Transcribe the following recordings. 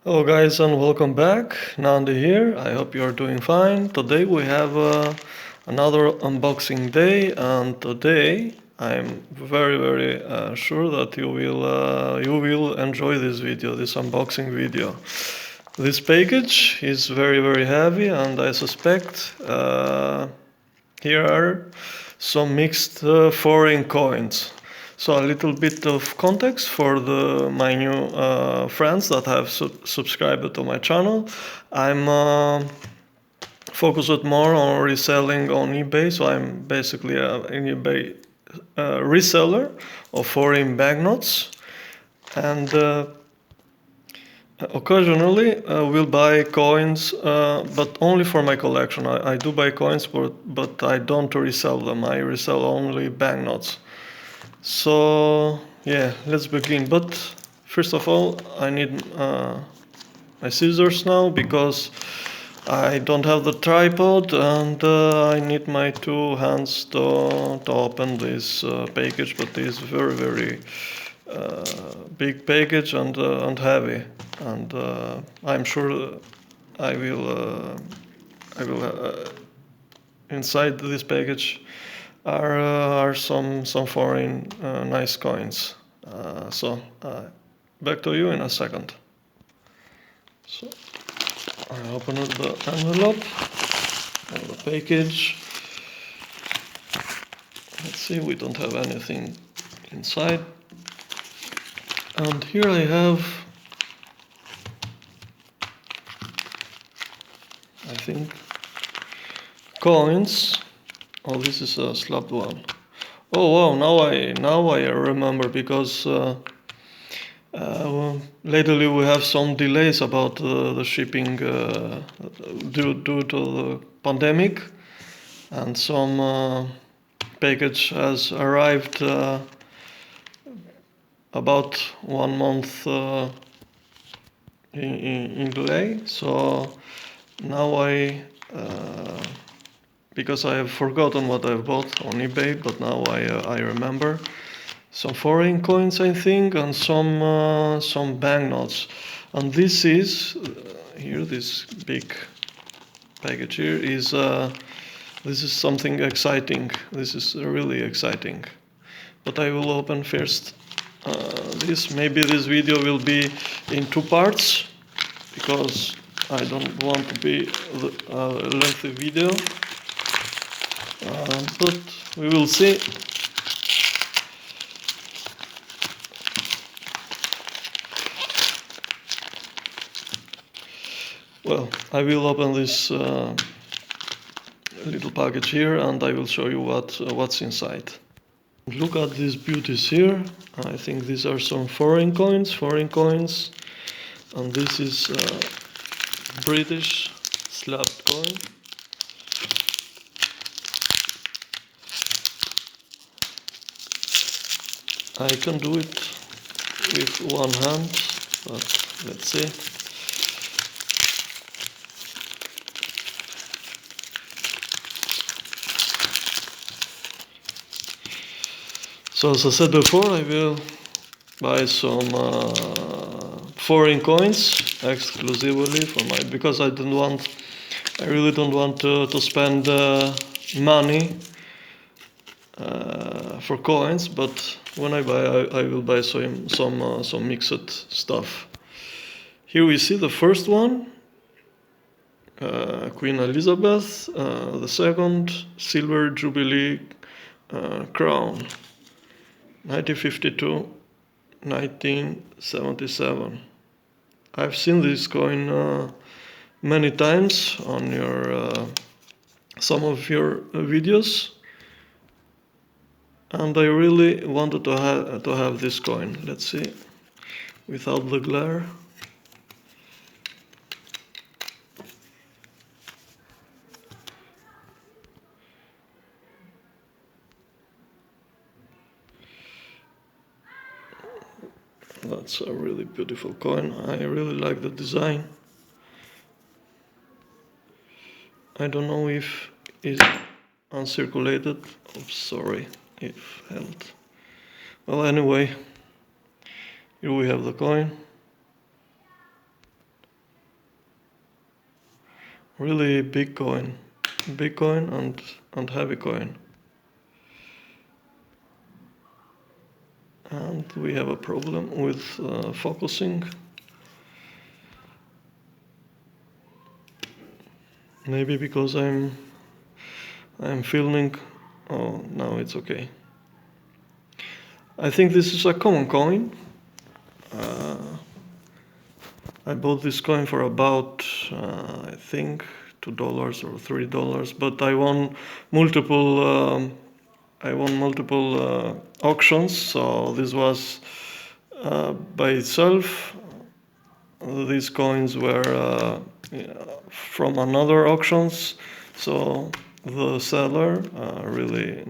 Hello guys and welcome back. Nandi here. I hope you are doing fine. Today we have another unboxing day, and today I'm very sure that you will enjoy this video, this unboxing video. This package is very heavy, and I suspect here are some mixed foreign coins. So a little bit of context for my new friends that have subscribed to my channel. I'm focused more on reselling on eBay, so I'm basically an eBay reseller of foreign banknotes, and occasionally will buy coins, but only for my collection. I do buy coins, but I don't resell them. I resell only banknotes. So yeah, let's begin. But first of all, I need my scissors now because I don't have the tripod, and I need my two hands to open this package. But it is very big package and heavy, and I'm sure I will inside this package are some foreign nice coins. So back to you in a second. So I open the envelope and the package. Let's see, we don't have anything inside. And here I have, I think, coins. Oh, this is a slabbed one. Oh wow! Now I remember, because lately we have some delays about the shipping due to the pandemic, and some package has arrived about 1 month in delay. So now because I have forgotten what I've bought on eBay, but now I remember some foreign coins, I think, and some banknotes. And this is here, this big package here is this is something exciting. This is really exciting. But I will open first this. Maybe this video will be in two parts, because I don't want to be a lengthy video. But we will see. Well, I will open this little package here, and I will show you what's inside. Look at these beauties here. I think these are some foreign coins, and this is British slabbed coin. I can do it with one hand, but let's see. So as I said before, I will buy some foreign coins exclusively for because I really don't want to spend money for coins. But when I buy, I will buy some mixed stuff. Here we see the first one, Queen Elizabeth, the second, silver Jubilee crown, 1952, 1977. I've seen this coin many times on some of your videos, and I really wanted to have this coin. Let's see, without the glare. That's a really beautiful coin. I really like the design. I don't know if it's uncirculated. I'm sorry if held. Well, anyway, here we have the coin. Really big coin and heavy coin. And we have a problem with focusing. Maybe because I'm filming. Oh, now it's okay. I think this is a common coin. I bought this coin for about I think $2 or $3, but I won multiple auctions. So this was by itself. These coins were from another auctions. So the seller, really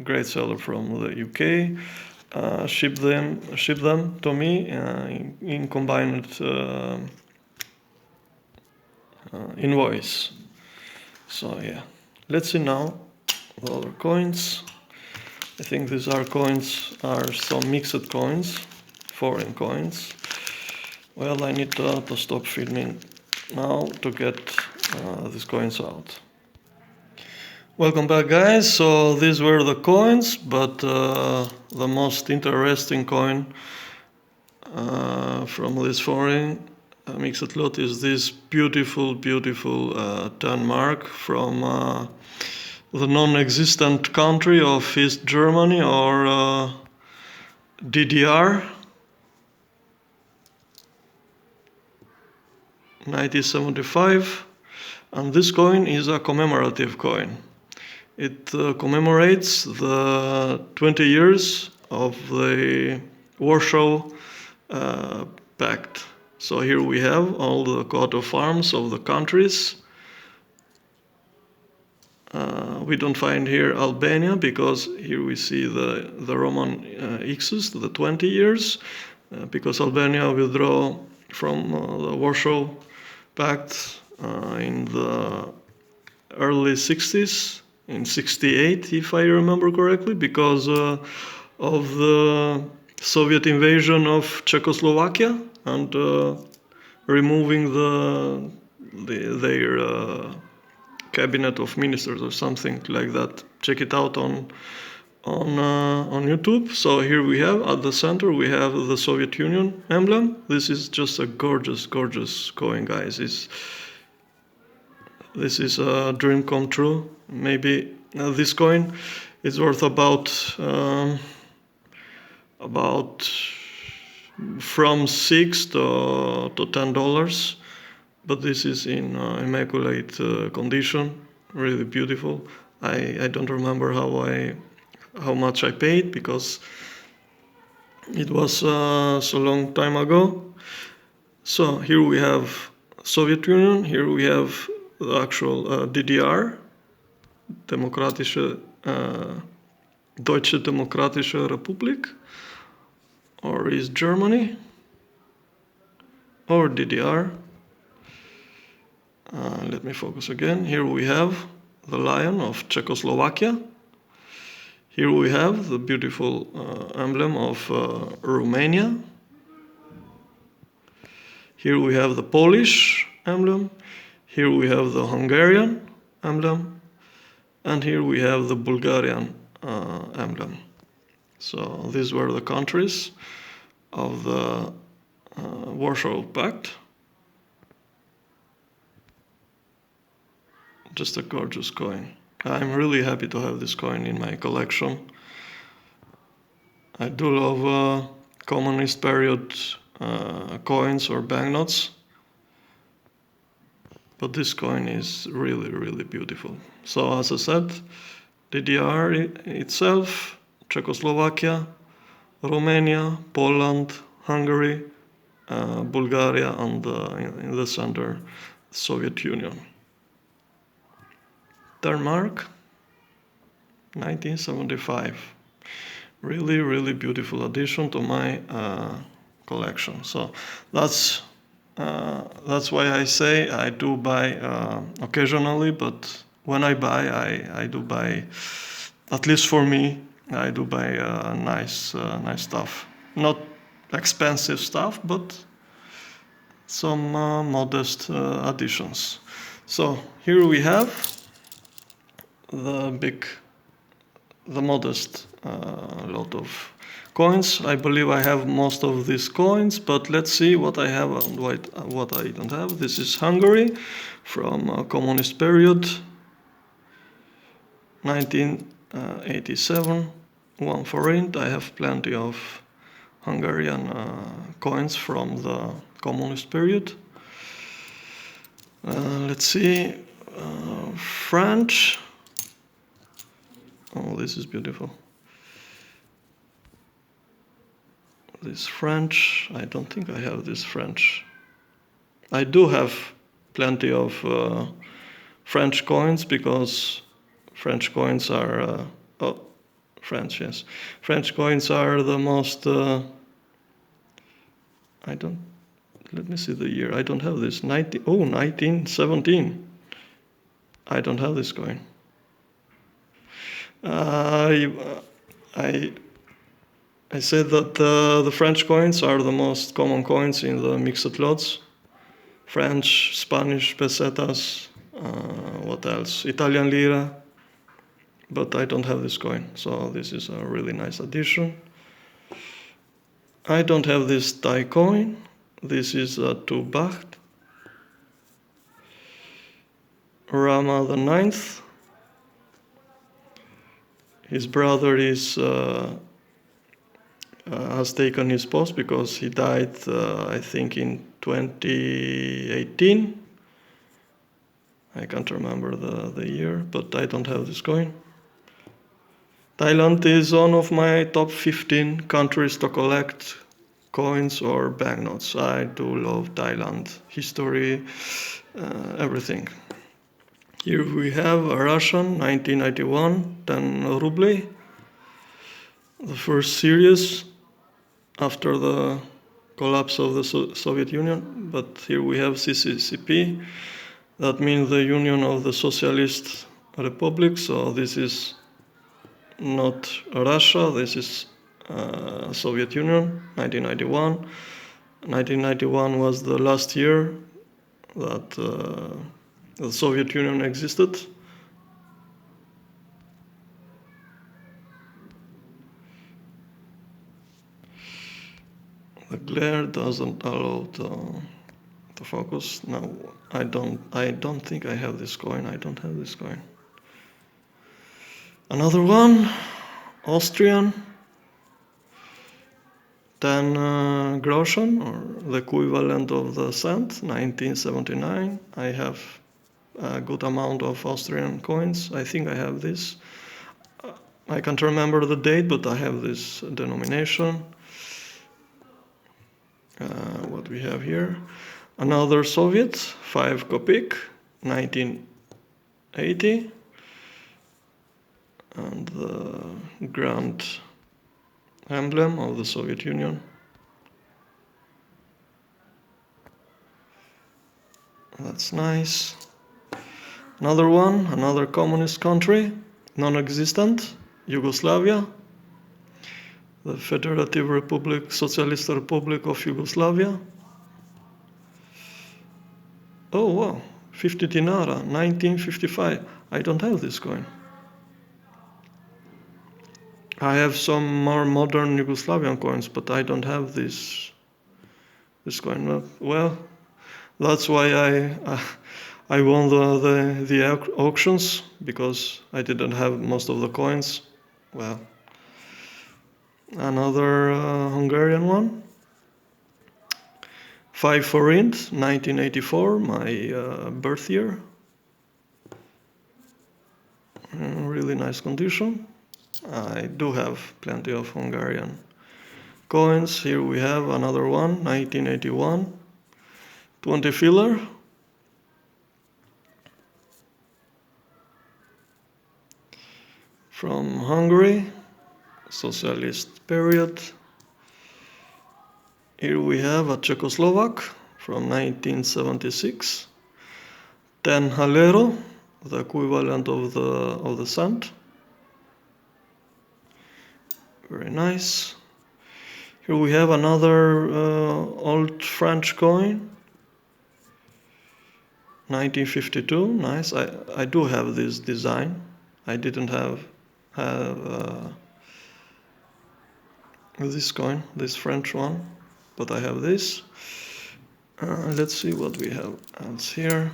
great seller from the UK, shipped them to me in combined invoice. So yeah, let's see now the other coins. I think these are some mixed coins, foreign coins. Well, I need to stop filming now to get these coins out. Welcome back, guys. So these were the coins, but the most interesting coin from this foreign mixed lot is this beautiful 10 mark from the non-existent country of East Germany or DDR. 1975, and this coin is a commemorative coin. It commemorates the 20 years of the Warsaw Pact. So here we have all the coat of arms of the countries. We don't find here Albania because here we see the Roman X's, the 20 years, because Albania withdrew from the Warsaw Pact in the early 60s, in 68 if I remember correctly, because of the Soviet invasion of Czechoslovakia and removing their cabinet of ministers or something like that. Check it out on YouTube. So here we have at the center we have the Soviet Union emblem. This is just a gorgeous coin, guys. This is a dream come true. Maybe this coin is worth about from $6 to $10, but this is in immaculate condition, really beautiful. I don't remember how much I paid because it was so long time ago. So here we have Soviet Union, here we have the actual DDR, Deutsche Demokratische Republik, or East Germany, or DDR. Let me focus again. Here we have the lion of Czechoslovakia. Here we have the beautiful emblem of Romania. Here we have the Polish emblem. Here we have the Hungarian emblem. And here we have the Bulgarian emblem. So these were the countries of the Warsaw Pact. Just a gorgeous coin. I'm really happy to have this coin in my collection. I do love communist period coins or banknotes, but this coin is really beautiful. So as I said, DDR itself, Czechoslovakia, Romania, Poland, Hungary, Bulgaria, and in the center, Soviet Union. Denmark, 1975. Really beautiful addition to my collection. So that's why I say I do buy occasionally, but when I buy, I do buy, at least for me, I do buy nice stuff. Not expensive stuff, but some modest additions. So here we have the modest lot of coins. I believe I have most of these coins, but let's see what I have and what I don't have. This is Hungary from communist period, 1987, 1 forint. I have plenty of Hungarian coins from the communist period. Let's see, French. Oh, this is beautiful. This French, I don't think I have this French. I do have plenty of French coins because French coins are, French, yes. French coins are the most, let me see the year. I don't have this. 1917. I don't have this coin. I said that the French coins are the most common coins in the mixed lots. French, Spanish pesetas, what else? Italian lira. But I don't have this coin, so this is a really nice addition. I don't have this Thai coin. This is a 2 baht. Rama the 9th. His brother has taken his post because he died, I think, in 2018. I can't remember the year, but I don't have this coin. Thailand is one of my top 15 countries to collect coins or banknotes. I do love Thailand, history, everything. Here we have a Russian, 1991, 10 ruble, the first series after the collapse of the Soviet Union. But here we have CCCP, that means the Union of the Socialist Republics. So this is not Russia, this is Soviet Union, 1991. 1991 was the last year that the Soviet Union existed. The glare doesn't allow to focus. No, I don't think I have this coin. I don't have this coin. Another one, Austrian, 10 groschen, or the equivalent of the cent, 1979. I have a good amount of Austrian coins. I think I have this. I can't remember the date, but I have this denomination. What we have here, another Soviet, 5 kopek, 1980, and the grand emblem of the Soviet Union. That's nice. Another one, another communist country, non-existent, Yugoslavia, the Federative Republic, Socialist Republic of Yugoslavia. Oh wow, 50 dinara, 1955. I don't have this coin. I have some more modern Yugoslavian coins, but I don't have this coin. Well, that's why I won the auctions, because I didn't have most of the coins. Well, another Hungarian one, 5 forint, 1984, my birth year. Really nice condition. I do have plenty of Hungarian coins. Here we have another one, 1981, 20 filler. From Hungary, socialist period. Here we have a Czechoslovak from 1976, 10 halero, the equivalent of the cent. Very nice. Here we have another old French coin, 1952, nice. I do have this design. I didn't have this coin, this French one, but I have this. Let's see what we have else here.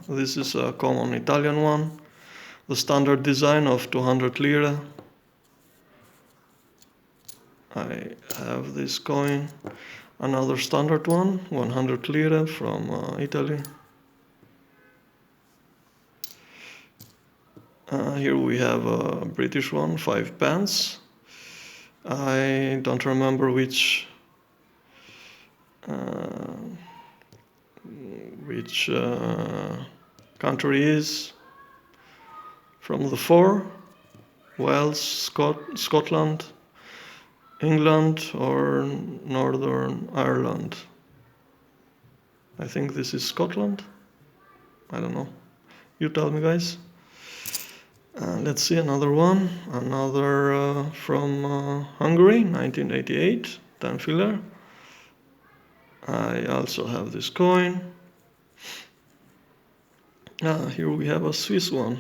This is a common Italian one. The standard design of 200 lire. I have this coin. Another standard one, 100 lire from Italy. Here we have a British one, 5 pence. I don't remember which country is from the 4. Wales, Scotland, England, or Northern Ireland. I think this is Scotland. I don't know. You tell me, guys. Let's see another one. Another from Hungary, 1988, 10 filler. I also have this coin. Here we have a Swiss one,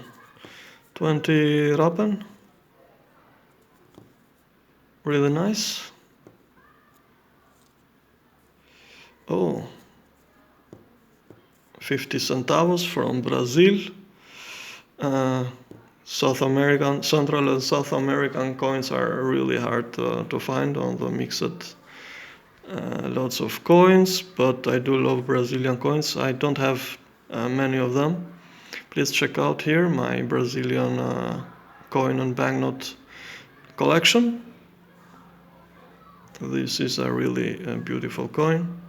20 Rappen. Really nice. Oh, 50 centavos from Brazil. Central and South American coins are really hard to find on the mixed lots of coins, but I do love Brazilian coins. I don't have many of them. Please check out here my Brazilian coin and banknote collection. This is a really beautiful coin.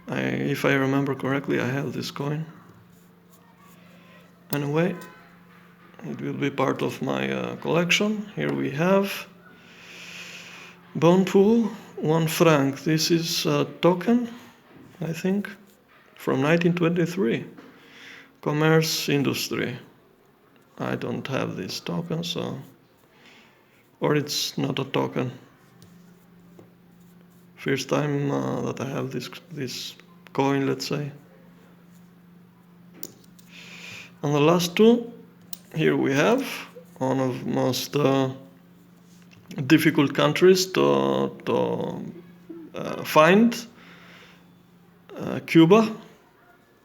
If I remember correctly, I have this coin. Anyway, it will be part of my collection. Here we have Bone Pool, 1 franc. This is a token, I think, from 1923. Commerce Industry. I don't have this token, so... Or it's not a token. First time that I have this coin, let's say. And the last two, here we have one of the most difficult countries to find, Cuba,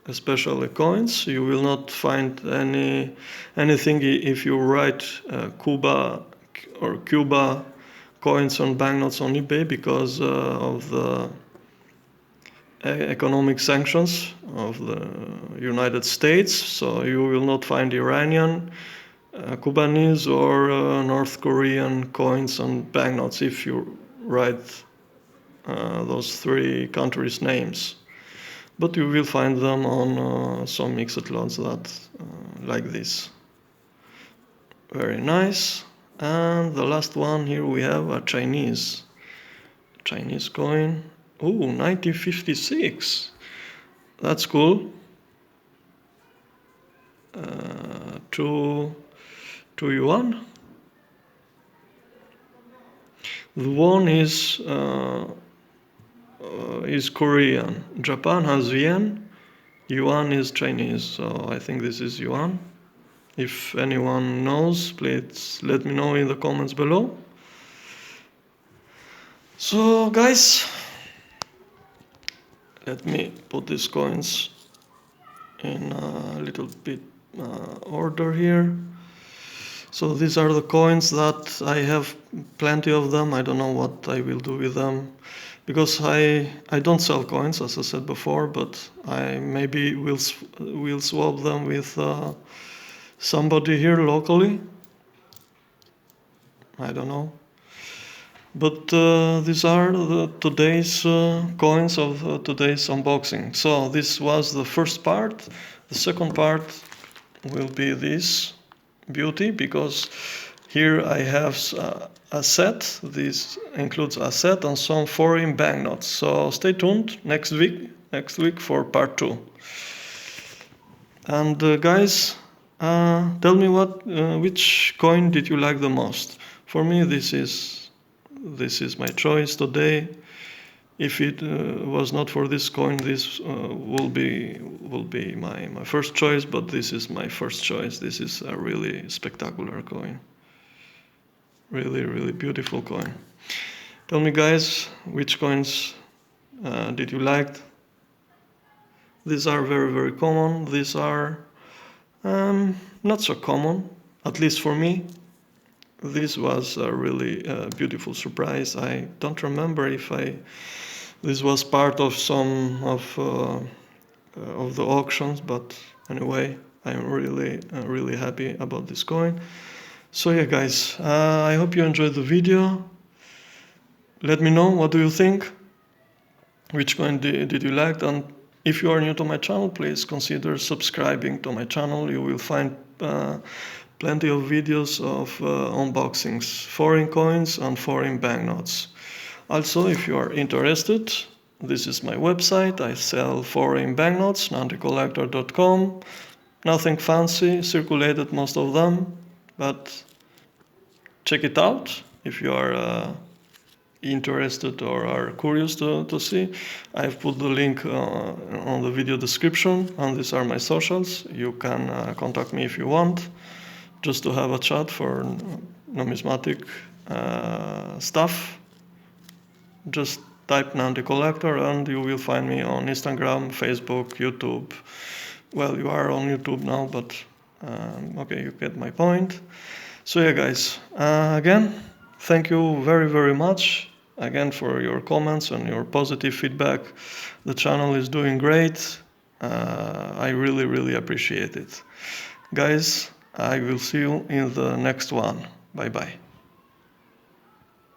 especially coins. You will not find anything if you write Cuba or Cuba coins on banknotes on eBay because of the economic sanctions of the United States. So you will not find Iranian, Cubanese, or North Korean coins on banknotes if you write those 3 countries' names. But you will find them on some mixed lots that like this. Very nice. And the last one, here we have a Chinese coin. Oh, 1956. That's cool. 2 yuan. The won is Korean. Japan has yen. Yuan is Chinese. So I think this is yuan. If anyone knows, please let me know in the comments below. So guys, let me put these coins in a little bit order here. So these are the coins that I have plenty of them. I don't know what I will do with them because I don't sell coins, as I said before, but I maybe will swap them with somebody here locally. I don't know. But these are today's coins of today's unboxing. So this was the first part. The second part will be this beauty, because here I have a set. This includes a set and some foreign banknotes. So stay tuned next week for part 2. And guys, tell me which coin did you like the most? For me, this is my choice today. if it was not for this coin, this will be my first choice, but this is my first choice. This is a really spectacular coin. Really, really beautiful coin. Tell me, guys, which coins did you like? These are very, very common. These are not so common, at least for me. This was a really beautiful surprise. I don't remember if this was part of some of the auctions, but anyway, I'm really happy about this coin. So yeah, guys, I hope you enjoyed the video. Let me know, what do you think? Which coin did you like? And if you are new to my channel, please consider subscribing to my channel. You will find plenty of videos of unboxings, foreign coins and foreign banknotes. Also, if you are interested, this is my website. I sell foreign banknotes, nandicollector.com. Nothing fancy, circulated most of them, but check it out if you are interested or are curious to see. I've put the link on the video description, and these are my socials. You can contact me if you want, just to have a chat for numismatic stuff. Just type nandicollector and you will find me on Instagram, Facebook, YouTube. Well, you are on YouTube now, but okay, you get my point. So yeah, guys, again, thank you very much again for your comments and your positive feedback. The channel is doing great. I really appreciate it. Guys, I will see you in the next one. Bye bye.